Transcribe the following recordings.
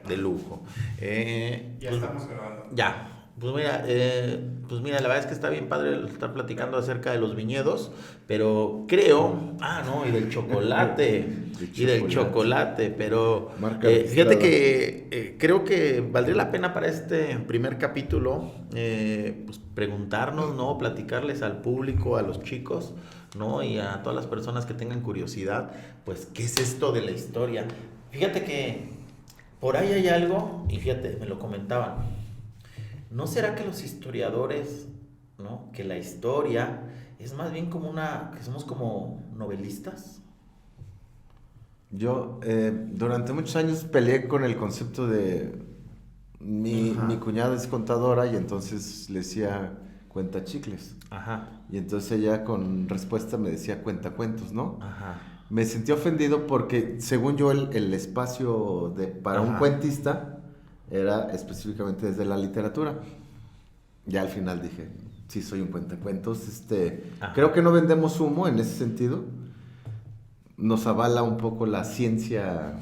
de lujo. Ya Pues, estamos grabando. ya. Pues mira, la verdad es que está bien padre estar platicando acerca de los viñedos, pero creo, no, y del chocolate, y del chocolate, pero Marca fíjate registrada. que creo que valdría la pena para este primer capítulo, pues preguntarnos, ¿no? Platicarles al público, a los chicos, ¿no? Y a todas las personas que tengan curiosidad, pues, ¿qué es esto de la historia? Fíjate que por ahí hay algo, y fíjate, me lo comentaban. ¿No será que los historiadores, ¿no? Que la historia es más bien como que somos como novelistas? Yo durante muchos años peleé con el concepto de mi Ajá. cuñada es contadora y entonces le decía cuenta chicles. Ajá, Y entonces ella con respuesta me decía cuenta cuentos, ¿no? ajá, Me sentí ofendido porque según yo el espacio para un ajá. cuentista era específicamente desde la literatura. Ya al final dije, sí soy un cuentacuentos, Ajá. creo que no vendemos humo en ese sentido. Nos avala un poco la ciencia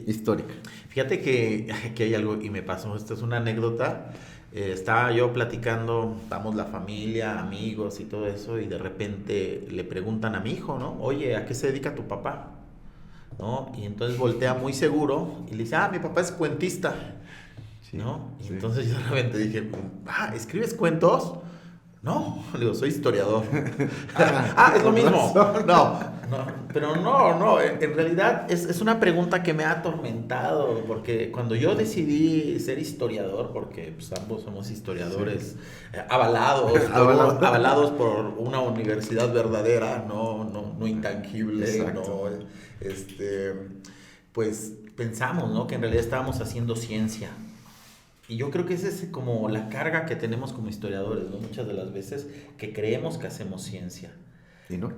histórica. Fíjate que hay algo, y me pasó, esta es una anécdota. Estaba yo platicando, estamos la familia, amigos y todo eso, y de repente le preguntan a mi hijo, ¿no? Oye, ¿a qué se dedica tu papá? ¿No? Y entonces voltea muy seguro y le dice, mi papá es cuentista. Sí, ¿No? Y sí. entonces yo de repente dije, ¿escribes cuentos? No, le digo, soy historiador. Es lo con mismo. razón. No, pero no, en realidad es una pregunta que me ha atormentado, porque cuando yo decidí ser historiador, porque pues, ambos somos historiadores Avalado. avalados por una universidad verdadera, no intangible, Exacto. no, este, pues pensamos, ¿no? Que en realidad estábamos haciendo ciencia. Y yo creo que esa es como la carga que tenemos como historiadores, ¿no? Muchas de las veces que creemos que hacemos ciencia. ¿Y no?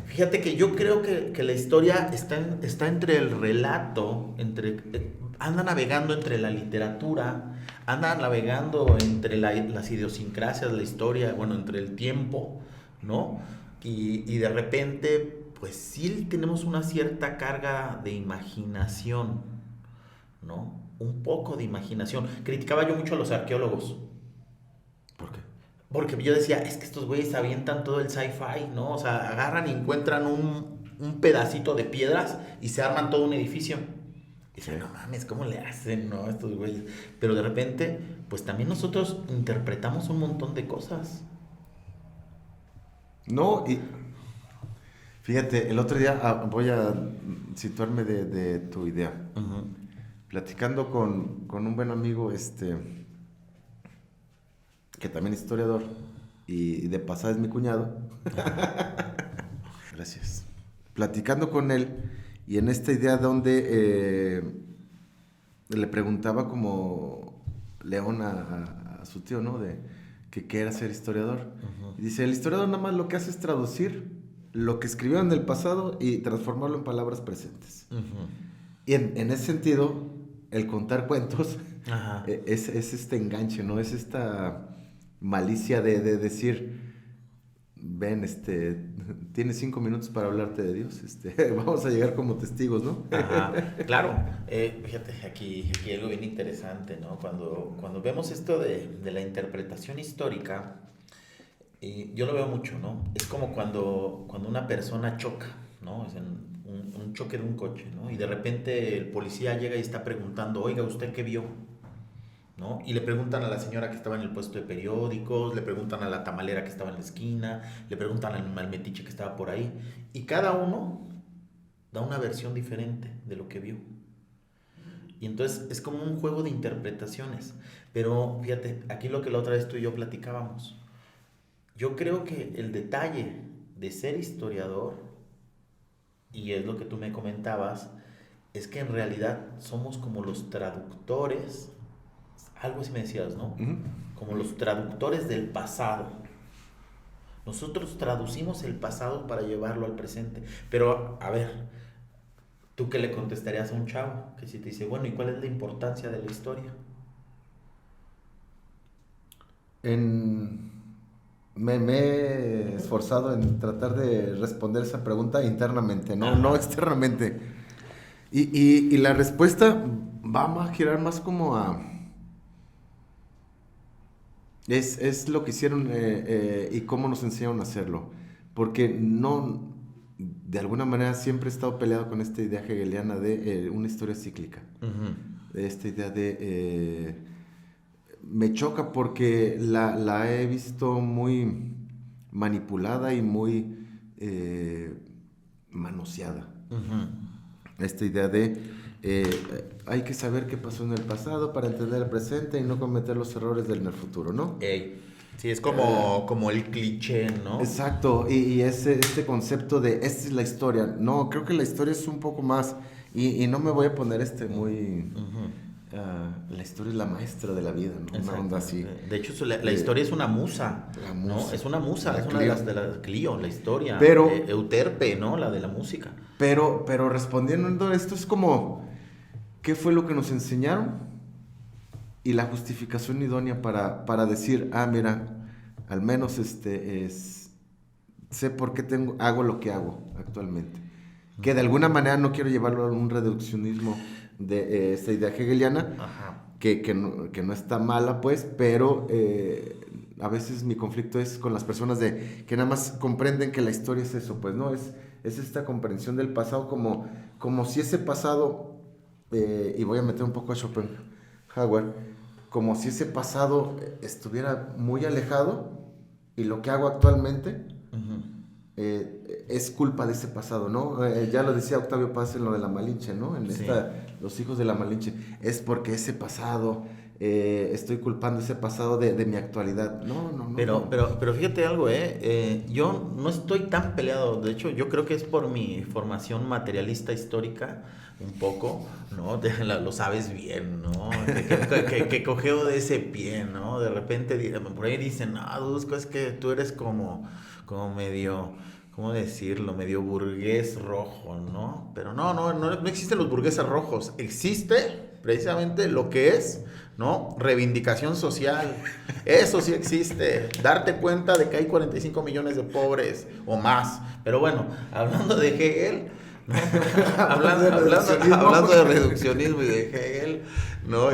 Fíjate que yo creo que la historia está entre el relato, anda navegando entre la literatura, anda navegando entre las idiosincrasias de la historia, bueno, entre el tiempo, ¿no? Y de repente, pues sí tenemos una cierta carga de imaginación, ¿no? Un poco de imaginación. Criticaba yo mucho a los arqueólogos. ¿Por qué? Porque yo decía, es que estos güeyes avientan todo el sci-fi, ¿no? O sea, agarran y encuentran un pedacito de piedras y se arman todo un edificio. Y dicen, no mames, ¿cómo le hacen, no? Estos güeyes. Pero de repente, pues también nosotros interpretamos un montón de cosas. No, y fíjate, el otro día voy a situarme de tu idea. Ujú. Platicando con un buen amigo, que también es historiador, y de pasada es mi cuñado. Gracias. Platicando con él, y en esta idea donde le preguntaba como León a su tío, ¿no? De que qué era ser historiador. Ujú. Y dice, el historiador nada más lo que hace es traducir lo que escribió en el pasado y transformarlo en palabras presentes. Ujú. Y en ese sentido, el contar cuentos Ajá. es este enganche, ¿no? Es esta malicia de decir, ven, tienes 5 minutos para hablarte de Dios, vamos a llegar como testigos, ¿no? Ajá, claro. Fíjate, aquí hay algo bien interesante, ¿no? Cuando vemos esto de la interpretación histórica, yo lo veo mucho, ¿no? Es como cuando una persona choca, ¿no? Es un choque de un coche, ¿no? Y de repente el policía llega y está preguntando, oiga, ¿usted qué vio? ¿No? Y le preguntan a la señora que estaba en el puesto de periódicos, le preguntan a la tamalera que estaba en la esquina, le preguntan al metiche que estaba por ahí. Y cada uno da una versión diferente de lo que vio. Y entonces es como un juego de interpretaciones. Pero fíjate, aquí lo que la otra vez tú y yo platicábamos. Yo creo que el detalle de ser historiador, y es lo que tú me comentabas, es que en realidad somos como los traductores, algo así me decías, ¿no? Ujú. Como los traductores del pasado. Nosotros traducimos el pasado para llevarlo al presente. Pero, a ver, ¿tú qué le contestarías a un chavo? Que si te dice, bueno, ¿y cuál es la importancia de la historia? Me he esforzado en tratar de responder esa pregunta internamente, no Ajá. externamente. Y la respuesta va a girar más como a... Es lo que hicieron y cómo nos enseñaron a hacerlo. Porque no, de alguna manera siempre he estado peleado con esta idea hegeliana de una historia cíclica. De esta idea de... me choca porque la he visto muy manipulada y muy manoseada. Esta idea de hay que saber qué pasó en el pasado para entender el presente y no cometer los errores en el futuro, ¿no? Sí, es como el cliché, ¿no? Exacto, y este concepto de esta es la historia. No, creo que la historia es un poco más, y no me voy a poner muy... la historia es la maestra de la vida, ¿no? Una onda así. De hecho, la historia es una musa, ¿no? Es una musa, es una de las Clio, la historia. Pero, Euterpe, ¿no? La de la música. Pero respondiendo a esto es como, ¿qué fue lo que nos enseñaron? Y la justificación idónea para decir, mira, al menos sé por qué hago lo que hago actualmente. Que de alguna manera no quiero llevarlo a un reduccionismo de esta idea hegeliana, que no está mala, pues, pero a veces mi conflicto es con las personas que nada más comprenden que la historia es eso, pues, ¿no? Es esta comprensión del pasado como si ese pasado, y voy a meter un poco a Schopenhauer, como si ese pasado estuviera muy alejado y lo que hago actualmente es culpa de ese pasado, ¿no? Ya lo decía Octavio Paz en lo de la Malinche, ¿no? Los hijos de la Malinche. Es porque ese pasado, estoy culpando ese pasado de mi actualidad. No. Pero fíjate algo, yo no estoy tan peleado. De hecho, yo creo que es por mi formación materialista histórica, un poco, ¿no? Lo sabes bien, ¿no? Que cogeo de ese pie, ¿no? De repente por ahí dicen, Dusko, es que tú eres como medio, ¿cómo decirlo? Medio burgués rojo, ¿no? Pero no existen los burgueses rojos. Existe precisamente lo que es, ¿no? Reivindicación social. Eso sí existe. Darte cuenta de que hay 45 millones de pobres o más. Pero bueno, hablando de Hegel, ¿no? hablando de reduccionismo y de Hegel, ¿no?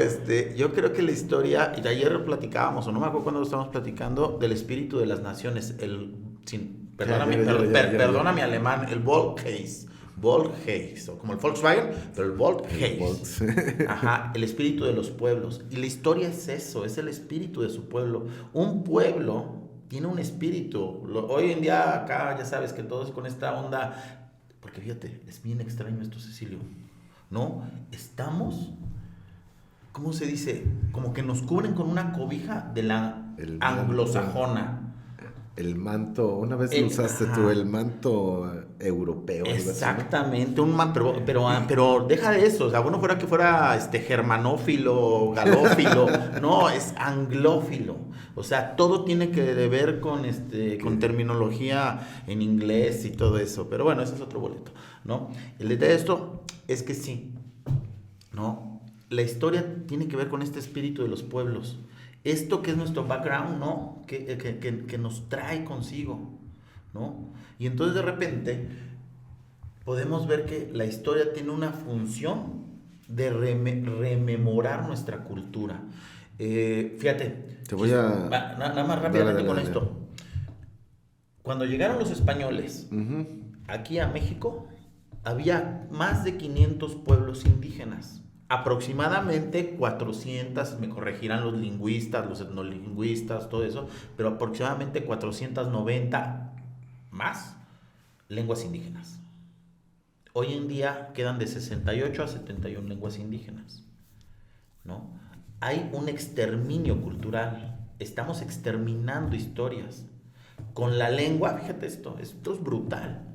Yo creo que la historia, y de ayer platicábamos, o no me acuerdo cuando lo estábamos platicando, del espíritu de las naciones, perdona mi alemán, el Volksgeist, o como el Volkswagen, pero el Volksgeist. El espíritu de los pueblos. Y la historia es eso, es el espíritu de su pueblo. Un pueblo tiene un espíritu. Hoy en día acá ya sabes que todos con esta onda, porque fíjate, es bien extraño esto, Cecilio, ¿no? Estamos, ¿cómo se dice? Como que nos cubren con una cobija de la anglosajona. El manto, una vez lo usaste tú, el manto europeo. Exactamente, un manto, pero deja de eso, o sea, bueno fuera que fuera germanófilo, galófilo, no, es anglófilo, o sea, todo tiene que ver con terminología en inglés y todo eso, pero bueno, ese es otro boleto, ¿no? El detalle de esto es que sí, ¿no? La historia tiene que ver con este espíritu de los pueblos. Esto que es nuestro background, ¿no? Que nos trae consigo, ¿no? Y entonces de repente podemos ver que la historia tiene una función de rememorar nuestra cultura. Fíjate. Te voy a... Nada más rápidamente con esto. Cuando llegaron los españoles aquí a México, había más de 500 pueblos indígenas. Aproximadamente 400, me corregirán los lingüistas, los etnolingüistas, todo eso, pero aproximadamente 490 más lenguas indígenas. Hoy en día quedan de 68 a 71 lenguas indígenas, ¿no? Hay un exterminio cultural, estamos exterminando historias. Con la lengua, fíjate esto es brutal.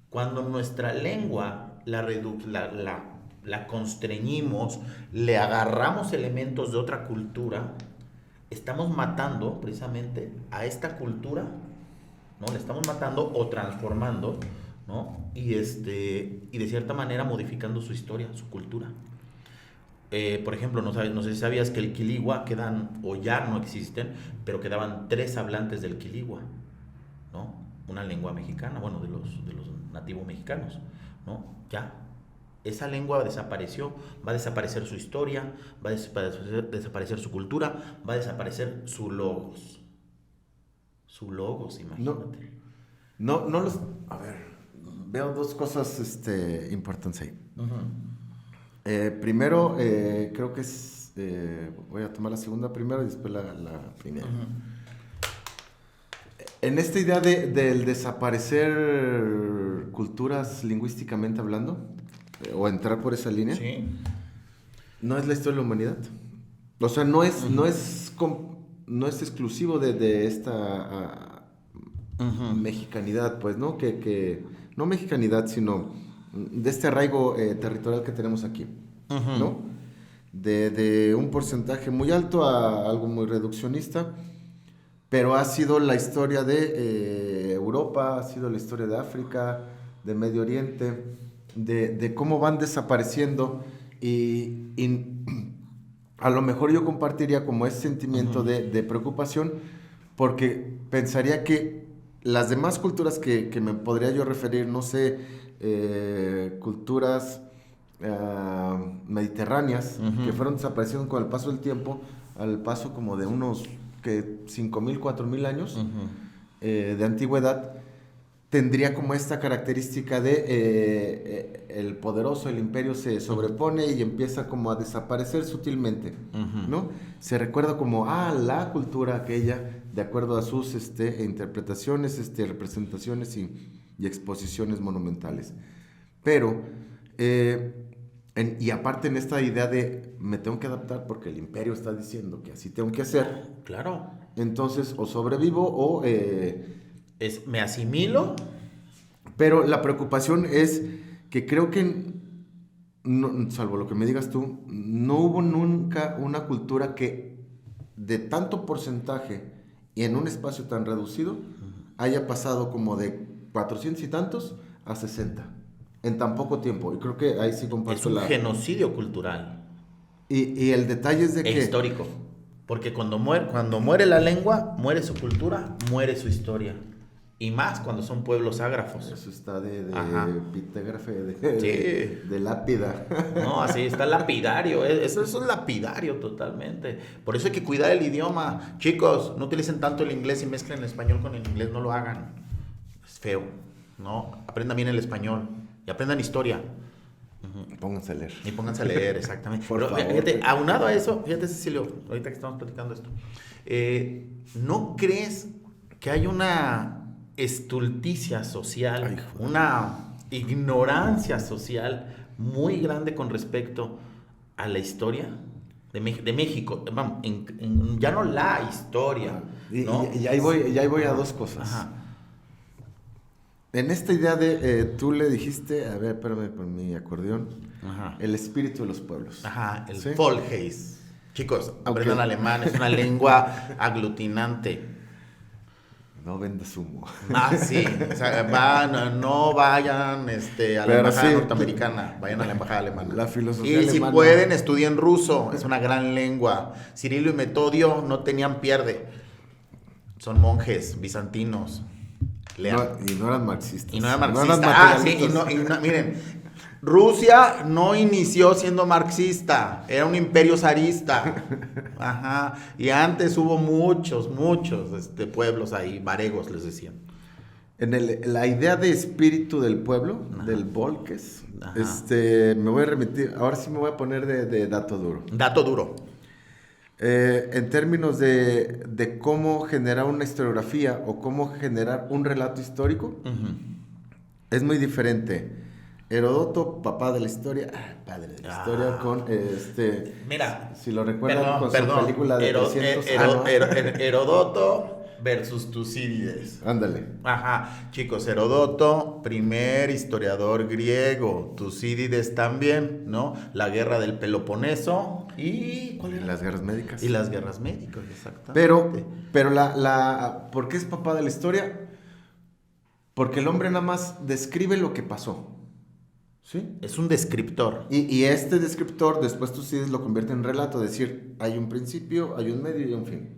Cuando nuestra lengua la constreñimos, le agarramos elementos de otra cultura, estamos matando precisamente a esta cultura, ¿no? La estamos matando o transformando, ¿no? Y de cierta manera modificando su historia, su cultura. Por ejemplo, no sé si sabías que el quiligua quedan, o ya no existen, pero quedaban 3 hablantes del quiligua, ¿no? Una lengua mexicana, bueno, de los nativos mexicanos, ¿no? Ya. Esa lengua desapareció, va a desaparecer su historia, va a desaparecer su cultura, va a desaparecer su logos. Su logos, imagínate. No los... A ver, veo dos cosas importantes ahí. Primero, creo que es... voy a tomar la segunda primero y después la primera. En esta idea del desaparecer culturas lingüísticamente hablando, o entrar por esa línea, Sí. no es la historia de la humanidad. O sea, no es exclusivo de esta mexicanidad, pues, ¿no? No mexicanidad, sino de este arraigo territorial que tenemos aquí, ¿no? De un porcentaje muy alto a algo muy reduccionista, pero ha sido la historia de Europa, ha sido la historia de África, de Medio Oriente, de cómo van desapareciendo y a lo mejor yo compartiría como ese sentimiento de preocupación, porque pensaría que las demás culturas que me podría yo referir, no sé, culturas mediterráneas, que fueron desapareciendo con el paso del tiempo, al paso como de unos 5.000, 4.000 años de antigüedad, tendría como esta característica de el poderoso, el imperio se sobrepone y empieza como a desaparecer sutilmente, ¿no? Se recuerda como, la cultura aquella, de acuerdo a sus interpretaciones, representaciones y exposiciones monumentales. Pero, y aparte en esta idea de me tengo que adaptar porque el imperio está diciendo que así tengo que hacer. Claro. Entonces, o sobrevivo o... me asimilo. Pero la preocupación es que creo que, salvo lo que me digas tú, no hubo nunca una cultura que de tanto porcentaje y en un espacio tan reducido haya pasado como de 400 y tantos a 60 en tan poco tiempo. Y creo que ahí sí comparto Es un genocidio cultural. Y el detalle es de que... histórico. Porque cuando muere la lengua, muere su cultura, muere su historia. Y más cuando son pueblos ágrafos. Eso está de epígrafe, de lápida. No, así está lapidario. Eso es lapidario totalmente. Por eso hay que cuidar el idioma. Chicos, no utilicen tanto el inglés y mezclen el español con el inglés. No lo hagan. Es feo. ¿No? Aprendan bien el español. Y aprendan historia. Pónganse a leer. Y pónganse a leer, exactamente. Por favor. Fíjate, aunado a eso, fíjate, Cecilio, ahorita que estamos platicando esto, ¿no crees que hay una estulticia social, una ignorancia social muy grande con respecto a la historia de México? Vamos, ya no la historia, ¿no? Y ahí voy a dos cosas. Ajá. En esta idea de, tú le dijiste, a ver, espérame por mi acordeón, el espíritu de los pueblos. Ajá, el ¿sí? Volksgeist. Chicos, aprendan alemán, es una lengua aglutinante. No vendas humo. Sí, o sea, no vayan a la embajada norteamericana, vayan a la embajada alemana. La filosofía y alemana. si pueden, estudien ruso, es una gran lengua. Cirilo y Metodio no tenían pierde. Son monjes bizantinos. Lean. Y no eran marxistas. Y no eran marxistas. Miren, Rusia no inició siendo marxista, era un imperio zarista. Ajá. Y antes hubo muchos pueblos ahí, varegos les decían. La idea de espíritu del pueblo, del Volkes, me voy a remitir, ahora sí me voy a poner de dato duro. Dato duro. En términos de cómo generar una historiografía o cómo generar un relato histórico, es muy diferente. Heródoto, papá de la historia, padre de la historia, con Mira, si lo recuerdan, con su película de 300 Heródoto versus Tucídides. Ándale. Ajá, chicos, Heródoto, primer historiador griego, Tucídides también, ¿no? La guerra del Peloponeso y... ¿cuál era? Las guerras médicas. Y las guerras médicas, exactamente. Pero ¿por qué es papá de la historia? Porque el hombre nada más describe lo que pasó. ¿Sí? Es un descriptor. Y este descriptor después Tucídides lo convierte en relato, es decir, hay un principio, hay un medio y un fin,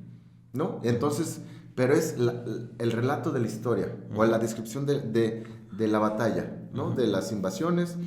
¿no? Entonces, pero es el relato de la historia, o la descripción de la batalla, ¿no? De las invasiones,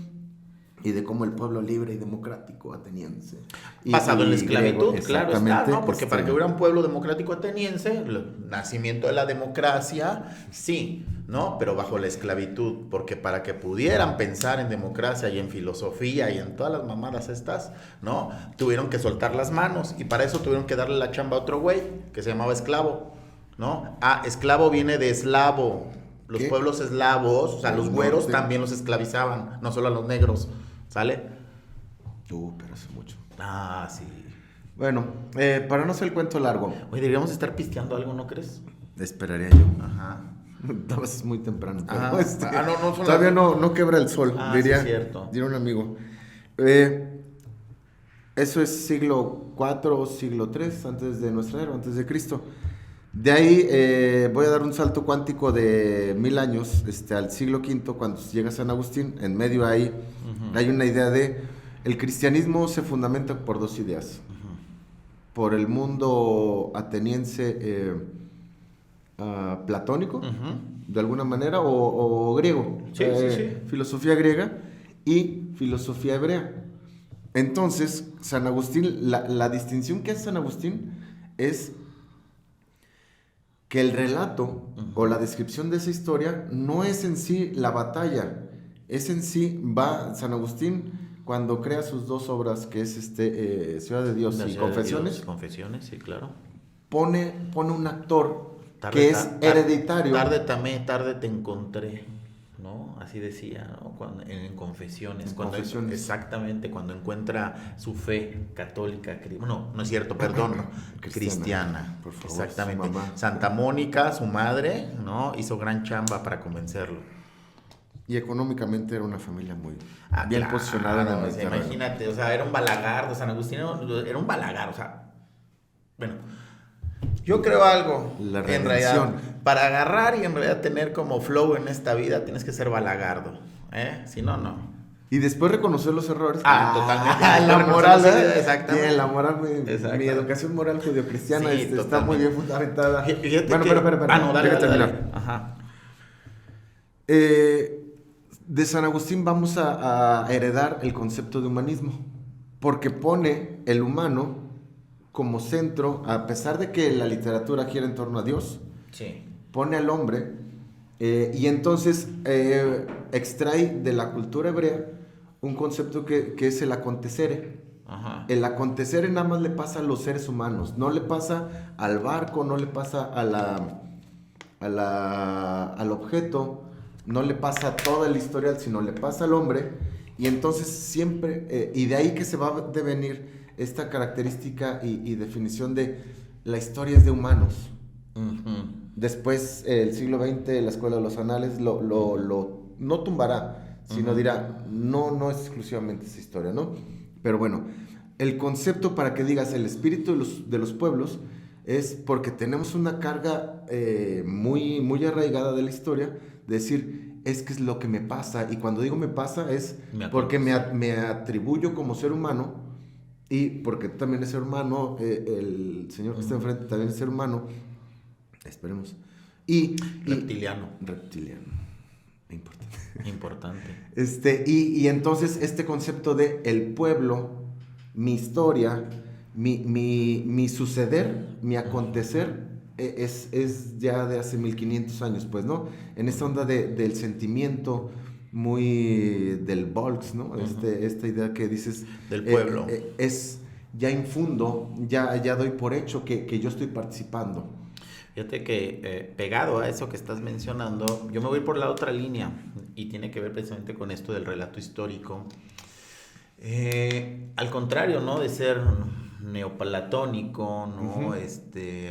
y de cómo el pueblo libre y democrático ateniense. Basado en la esclavitud, griego, claro está, ¿no? Porque para que hubiera un pueblo democrático ateniense, el nacimiento de la democracia, sí, ¿no? Pero bajo la esclavitud, porque para que pudieran pensar en democracia y en filosofía y en todas las mamadas estas, ¿no? Tuvieron que soltar las manos y para eso tuvieron que darle la chamba a otro güey que se llamaba esclavo, ¿no? Ah, esclavo viene de eslavo. Los ¿Qué? pueblos eslavos, o sea, los güeros norte. también los esclavizaban, no solo a los negros, ¿sale? Pero hace mucho. Ah, sí. Bueno, para no hacer el cuento largo. Oye, deberíamos estar pisteando algo, ¿no crees? Esperaría yo. Ajá. No, es muy temprano. Pero Ajá. No, son todavía las... no quebra el sol, Ah, diría, sí, cierto. diría un amigo. Eso es siglo IV, siglo III, antes de nuestra era, antes de Cristo. De ahí voy a dar un salto cuántico de 1000 años al siglo V, cuando llega San Agustín. En medio ahí hay una idea de... El cristianismo se fundamenta por dos ideas. Por el mundo ateniense platónico, de alguna manera, o griego. Sí, sí. Filosofía griega y filosofía hebrea. Entonces, San Agustín, la distinción que hace San Agustín es que el relato o la descripción de esa historia no es en sí la batalla, es en sí, San Agustín cuando crea sus dos obras, que es Ciudad de Dios y Confesiones. Confesiones, sí, claro. Pone un actor que es hereditario. Tarde te encontré, ¿no? Así decía, ¿no? En Confesiones. Exactamente, cuando encuentra su fe católica, no es cierto, perdón, cristiana. Por favor, exactamente. su mamá. Santa Mónica, su madre, ¿no? Hizo gran chamba para convencerlo. Y económicamente era una familia muy bien posicionada en el Mediterráneo. Imagínate, o sea, era un balagardo, San Agustín era un balagardo, o sea, bueno, yo creo algo, La en realidad, redención. para agarrar y en realidad tener como flow en esta vida, tienes que ser balagardo, si no, no. Y después reconocer los errores. Totalmente. La moral, exactamente. Bien, la moral, mi educación moral judio-cristiana está muy bien fundamentada. Fíjate bueno, que... espera. No, dale. Ajá. De San Agustín vamos a heredar el concepto de humanismo, porque pone el humano como centro, a pesar de que la literatura gira en torno a Dios, sí. Pone al hombre y entonces extrae de la cultura hebrea un concepto que es el acontecere. Ajá. El acontecere nada más le pasa a los seres humanos, no le pasa al barco, no le pasa al objeto, no le pasa a toda la historia, sino le pasa al hombre. Y entonces siempre, y de ahí que se va a devenir esta característica y definición de la historia es de humanos. Después, el siglo XX, la Escuela de los Anales no tumbará, sino dirá, no es exclusivamente esa historia, ¿no? Pero bueno, el concepto para que digas el espíritu de los pueblos es porque tenemos una carga muy, muy arraigada de la historia, de decir, es que es lo que me pasa, y cuando digo me pasa es porque me atribuyo como ser humano, y porque tú también eres ser humano, el señor que está enfrente también es ser humano, esperemos, Reptiliano. Importante. Y entonces este concepto de el pueblo, mi historia, mi suceder, mi acontecer, es ya de hace 1500 años, pues, ¿no? En esta onda del sentimiento muy del Volks, ¿no? Esta idea que dices... Del pueblo. Ya infundo, ya doy por hecho que yo estoy participando. Fíjate que pegado a eso que estás mencionando, yo me voy por la otra línea y tiene que ver precisamente con esto del relato histórico. Al contrario, ¿no? De ser neoplatónico, ¿no?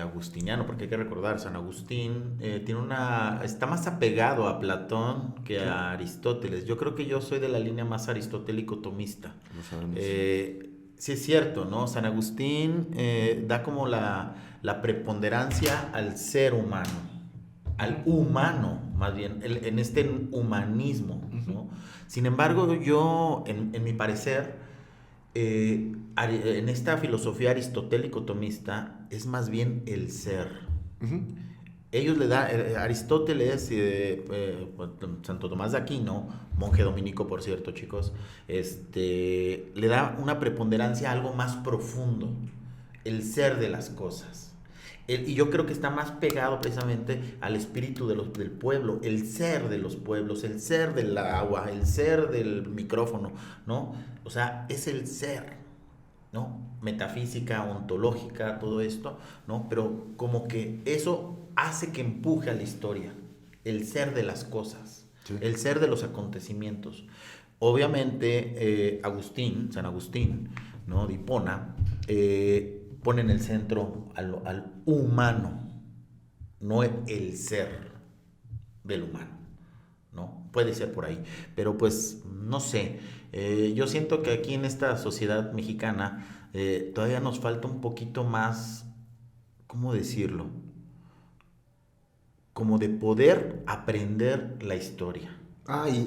Agustiniano, porque hay que recordar, San Agustín está más apegado a Platón que a Aristóteles. Yo creo que yo soy de la línea más aristotélico-tomista. No sabemos. Sí es cierto, ¿no? San Agustín da como la preponderancia al ser humano, al humano, más bien, en este humanismo, ¿no? Sin embargo, yo, en mi parecer, en esta filosofía aristotélico-tomista, es más bien el ser. Ellos le dan, Aristóteles, Santo Tomás de Aquino, monje dominico por cierto, chicos, le da una preponderancia a algo más profundo, el ser de las cosas. Y yo creo que está más pegado precisamente al espíritu del pueblo, el ser de los pueblos, el ser del agua, el ser del micrófono, ¿no? O sea, es el ser, ¿no? Metafísica, ontológica, todo esto, ¿no? Pero como que eso hace que empuje a la historia, el ser de las cosas, sí, el ser de los acontecimientos. Obviamente, San Agustín, ¿no? De Hipona, pone en el centro al humano, no el ser del humano, ¿no? Puede ser por ahí, pero pues no sé, yo siento que aquí en esta sociedad mexicana todavía nos falta un poquito más, ¿cómo decirlo? Como de poder aprender la historia.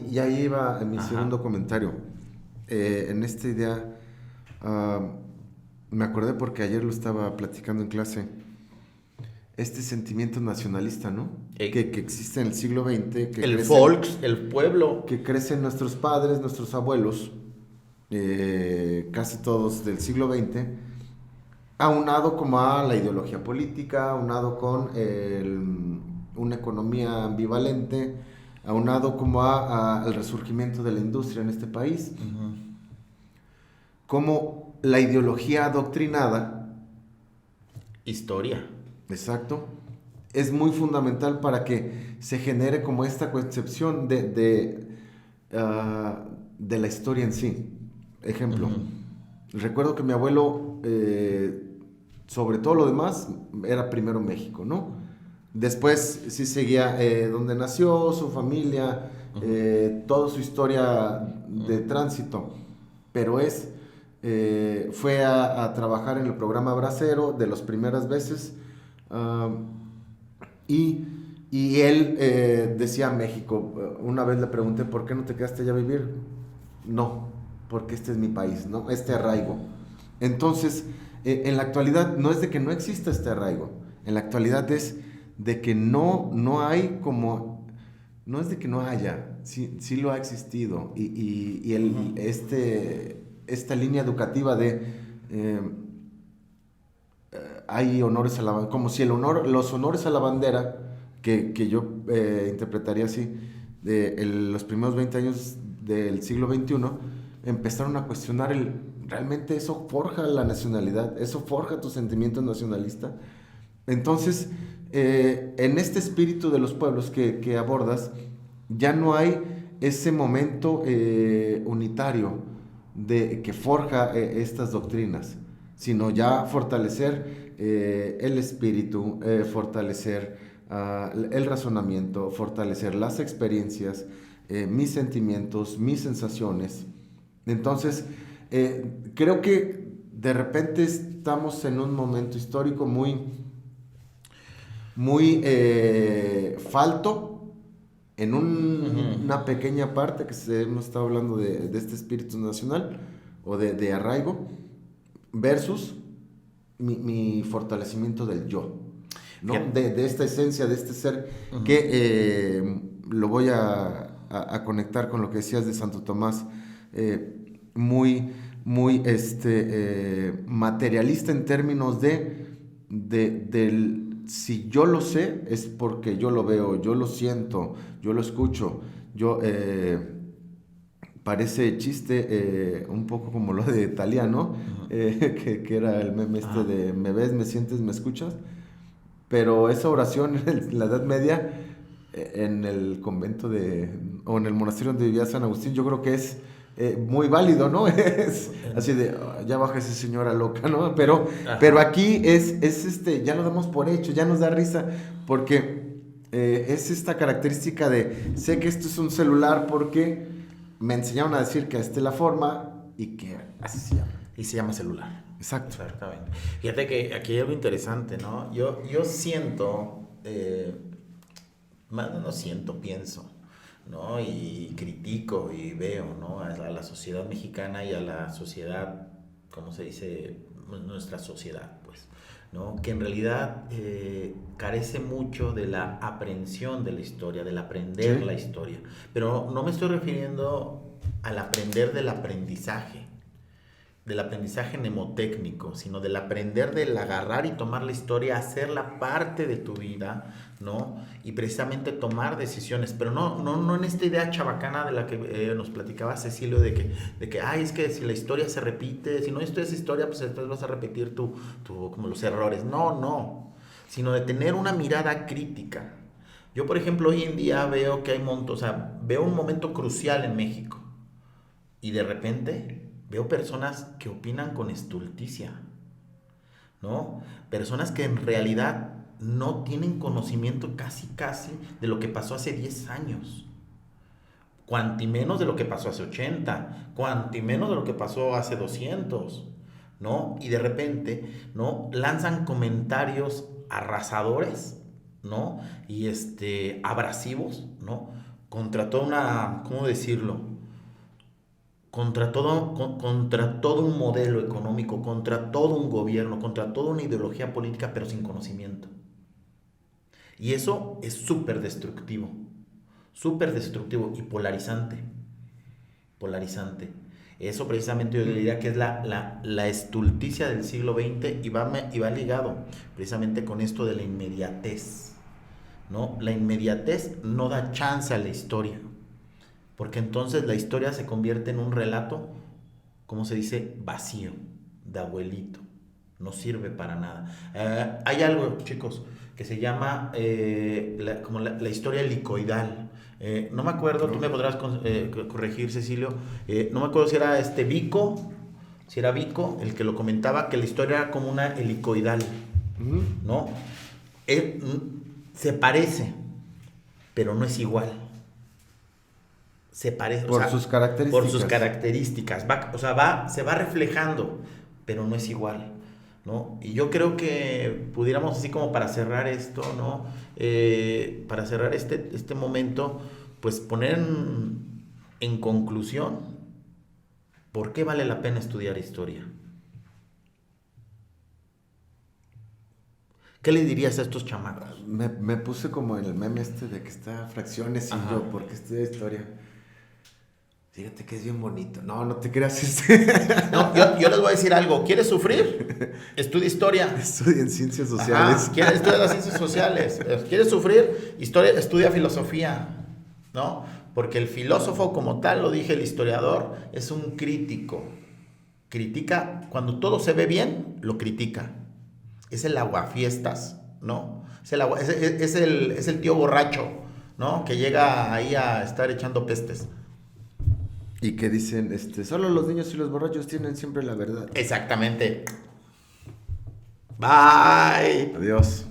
Y ahí va mi segundo comentario. En esta idea, me acordé porque ayer lo estaba platicando en clase. Este sentimiento nacionalista, ¿no? Que existe en el siglo XX. El folks, el pueblo. Que crecen nuestros padres, nuestros abuelos, casi todos del siglo XX, aunado como a la ideología política, aunado con una economía ambivalente, aunado como al resurgimiento de la industria en este país. Uh-huh. Como la ideología adoctrinada, historia. Exacto. Es muy fundamental para que se genere como esta concepción de la historia en sí. Ejemplo, recuerdo que mi abuelo, sobre todo lo demás, era primero México, ¿no? Después sí seguía donde nació, su familia, toda su historia de tránsito, pero fue a trabajar en el programa Bracero de las primeras veces. Y él decía México. Una vez le pregunté, ¿por qué no te quedaste allá a vivir? No, porque este es mi país, ¿no? Este arraigo. Entonces, en la actualidad no es de que no exista este arraigo. En la actualidad es de que no hay como... No es de que no haya, sí lo ha existido. Y esta línea educativa de... hay honores a la bandera, como si los honores a la bandera, que yo interpretaría así, los primeros 20 años del siglo XXI, empezaron a cuestionar realmente eso forja la nacionalidad, eso forja tu sentimiento nacionalista. Entonces, en este espíritu de los pueblos que abordas, ya no hay ese momento unitario que forja estas doctrinas, sino ya fortalecer el espíritu, fortalecer el razonamiento, fortalecer las experiencias, mis sentimientos, mis sensaciones. Entonces, creo que de repente estamos en un momento histórico muy falto en una pequeña parte que hemos estado hablando de este espíritu nacional o de arraigo versus mi fortalecimiento del yo, ¿no? De esta esencia, de este ser que lo voy a conectar con lo que decías de Santo Tomás, muy materialista en términos del si yo lo sé es porque yo lo veo, yo lo siento, yo lo escucho, parece chiste, un poco como lo de Thalía, ¿no? Que era el meme de me ves, me sientes, me escuchas. Pero esa oración en la Edad Media, en el convento o en el monasterio donde vivía San Agustín, yo creo que es muy válido, ¿no? Es así de, ya baja esa señora loca, ¿no? Pero aquí ya lo damos por hecho, ya nos da risa, porque es esta característica de, sé que esto es un celular porque me enseñaron a decir que esta es la forma y que así se llama. Y se llama celular. Exacto. Exactamente. Fíjate que aquí hay algo interesante, ¿no? Yo siento, más no siento, pienso, ¿no? Y critico y veo, ¿no? A la sociedad mexicana y a la sociedad como se dice, nuestra sociedad, pues, ¿no? Que en realidad carece mucho de la aprehensión de la historia, del aprender la historia. Pero no me estoy refiriendo al aprender del aprendizaje mnemotécnico, sino del aprender, del agarrar y tomar la historia, hacerla parte de tu vida, ¿no? Y precisamente tomar decisiones, pero no en esta idea chabacana de la que nos platicaba Cecilio, de que, ay, es que si la historia se repite, si no estudias historia, pues entonces vas a repetir como los errores. No, sino de tener una mirada crítica. Yo, por ejemplo, hoy en día veo que hay veo un momento crucial en México, y de repente veo personas que opinan con estulticia, ¿no? Personas que en realidad no tienen conocimiento casi de lo que pasó hace 10 años. Cuanti menos de lo que pasó hace 80, cuanti menos de lo que pasó hace 200, ¿no? Y de repente, ¿no? Lanzan comentarios arrasadores, ¿no? Y abrasivos, ¿no? Contra toda una, ¿cómo decirlo? Contra todo un modelo económico, contra todo un gobierno, contra toda una ideología política, pero sin conocimiento. Y eso es súper destructivo y polarizante. Eso precisamente yo diría que es la estulticia del siglo XX, y va ligado precisamente con esto de la inmediatez, ¿no? La inmediatez no da chance a la historia, porque entonces la historia se convierte en un relato, ¿cómo se dice? Vacío, de abuelito. No sirve para nada. Hay algo, chicos, que se llama la historia helicoidal. No me acuerdo, tú me podrás corregir, Cecilio. No me acuerdo si era Vico el que lo comentaba, que la historia era como una helicoidal, ¿no? Se parece, pero no es igual. Se parece, sus características. Por sus características. Se va reflejando, pero no es igual, ¿no? Y yo creo que pudiéramos, así como para cerrar esto, ¿no? Para cerrar este momento, pues poner en conclusión por qué vale la pena estudiar historia. ¿Qué le dirías a estos chamacos? Me puse como en el meme de que está fracciones y yo, ¿por qué estudio historia? Fíjate que es bien bonito. No te creas. No, yo les voy a decir algo. ¿Quieres sufrir? Estudia historia. Estudia ciencias sociales. Estudia las ciencias sociales. ¿Quieres sufrir? Estudia filosofía, ¿no? Porque el filósofo, como tal, lo dije, el historiador, es un crítico. Critica, cuando todo se ve bien, lo critica. Es el aguafiestas, ¿no? Es el tío borracho, ¿no? Que llega ahí a estar echando pestes. Y que dicen, solo los niños y los borrachos tienen siempre la verdad. Exactamente. Bye. Adiós.